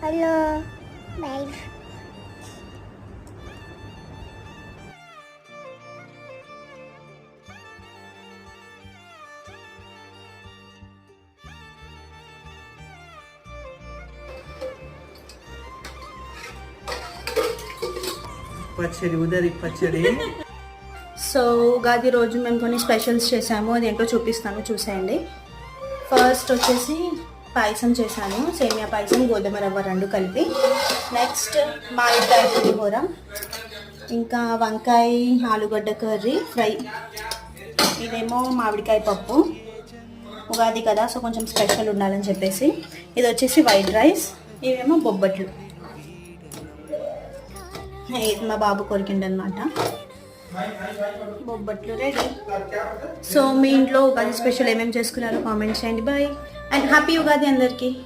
Hello by. పచ్చడి ఉదరి పచ్చడి. So Ugadi రోజు మేము కొన్ని స్పెషల్స్ చేసాము, అది ఏంటో చూపిస్తాను, చూసేయండి. ఫస్ట్ వచ్చేసి పాయసం చేశాను, సేమియా పాయసం, గోధుమ రవ్వ రెండు కలిపి. నెక్స్ట్ మామిడికాయ పులిహోర, ఇంకా వంకాయ ఆలుగడ్డ కర్రీ ఫ్రై. ఇదేమో మామిడికాయ పప్పు, ఉగాది కదా సో కొంచెం స్పెషల్ ఉండాలని చెప్పేసి. ఇది వచ్చేసి వైట్ రైస్, ఇవేమో బొబ్బట్లు. ఇది మా బాబు కొరికిండనమాట. బొబ్బట్లు రెడీ. సో మీ ఇంట్లో ఉగాది స్పెషల్ ఏమేమి చేసుకున్నారో కామెంట్ చేయండి. బాయ్ అండ్ హ్యాపీ ఉగాది అందరికీ.